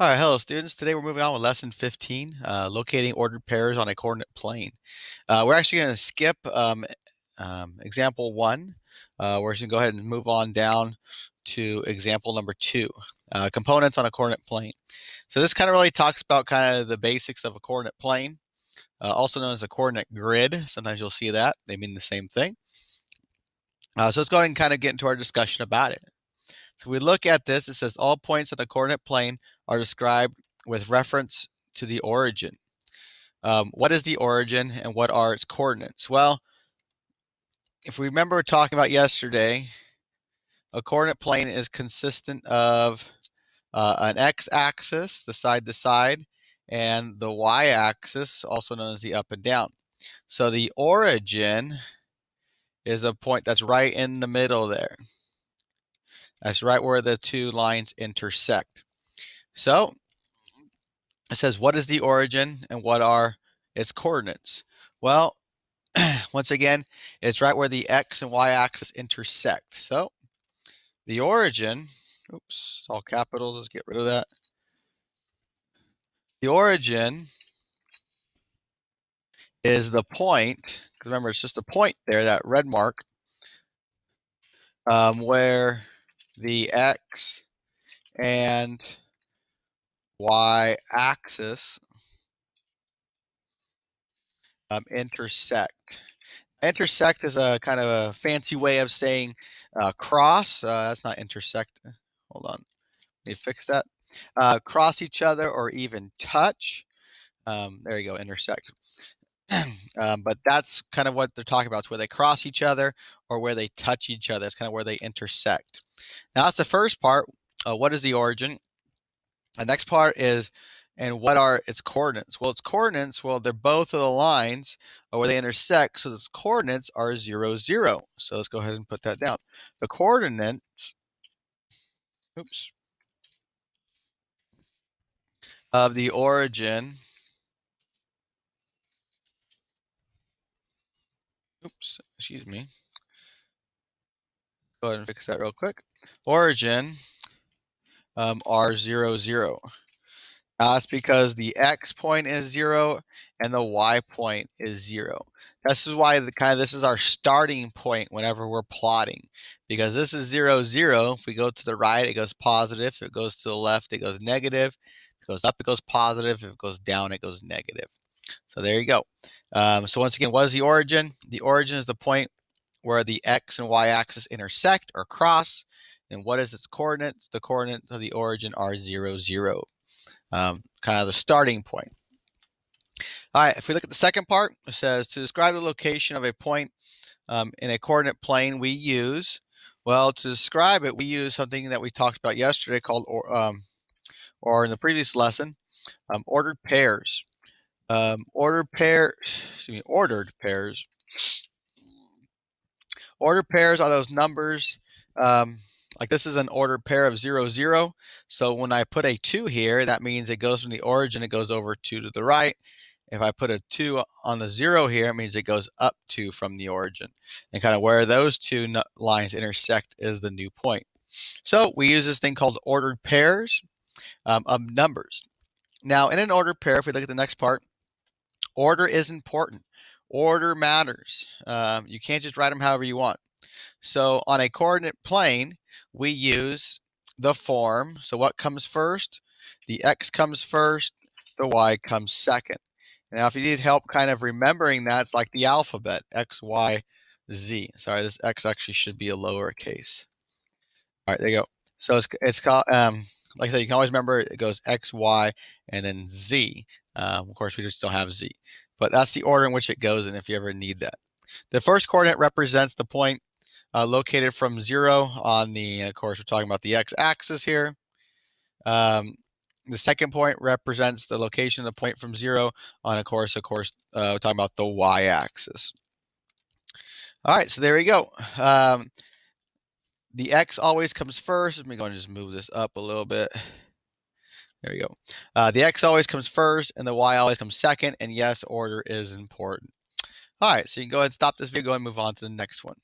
All right, hello students. Today we're moving on with lesson 15, locating ordered pairs on a coordinate plane. We're actually going to skip example 1. We're just going to go ahead and move on down to example number 2, components on a coordinate plane. So this kind of really talks about kind of the basics of a coordinate plane, also known as a coordinate grid. Sometimes you'll see that. They mean the same thing. So let's go ahead and kind of get into our discussion about it. So we look at this, it says all points on the coordinate plane are described with reference to the origin. What is the origin and what are its coordinates? Well, if we remember talking about yesterday, a coordinate plane is consistent of an x-axis, the side to side, and the y-axis, also known as the up and down. So the origin is a point that's right in the middle there. That's right where the two lines intersect. So it says, what is the origin and what are its coordinates? Well, once again, it's right where the x and y axis intersect. So the origin, oops, it's all capitals, let's get rid of that. The origin is the point, because remember, it's just a point there, that red mark, where the x and y axis intersect. Intersect is a kind of a fancy way of saying cross. That's not intersect. Hold on. Let me fix that. Cross each other or even touch. There you go, intersect. But that's kind of what they're talking about. It's where they cross each other or where they touch each other. That's kind of where they intersect. Now that's the first part. What is the origin? The next part is, and what are its coordinates? Well, its coordinates, well, they're both of the lines where they intersect, so its coordinates are 0, 0. So let's go ahead and put that down. The coordinates, oops, of the origin, oops, excuse me. Go ahead and fix that real quick. Origin are 0, 0. That's because the x point is 0 and the y point is 0. This is why this is our starting point whenever we're plotting, because this is 0, 0. If we go to the right, it goes positive. If it goes to the left, it goes negative. If it goes up, it goes positive. If it goes down, it goes negative. So there you go. So once again, what is the origin? The origin is the point where the x and y axis intersect or cross. And what is its coordinates? The coordinates of the origin are 0, 0. Kind of the starting point. All right, if we look at the second part, it says to describe the location of a point in a coordinate plane, we use, well, to describe it, we use something that we talked about yesterday called, or in the previous lesson, ordered pairs. Ordered pairs. Ordered pairs are those numbers. Like this is an ordered pair of 0, 0. So when I put a 2 here, that means it goes from the origin, it goes over 2 to the right. If I put a 2 on the 0 here, it means it goes up 2 from the origin. And kind of where those two lines intersect is the new point. So we use this thing called ordered pairs of numbers. Now in an ordered pair, if we look at the next part, order is important. Order matters. You can't just write them however you want. So on a coordinate plane, we use the form. So what comes first? The x comes first, the y comes second. Now, if you need help kind of remembering that, it's like the alphabet, X, Y, Z. Sorry, this X actually should be a lowercase. All right, there you go. So it's called, like I said, you can always remember it goes X, Y, and then Z. Of course, we just don't have Z. But that's the order in which it goes in if you ever need that. The first coordinate represents the point located from 0 on the, of course, we're talking about the x-axis here. The second point represents the location of the point from 0 on, of course, we're talking about the y-axis. All right, so there we go. The x always comes first. Let me go and just move this up a little bit. There we go. The x always comes first, and the y always comes second. And yes, order is important. All right, so you can go ahead and stop this video, go and move on to the next one.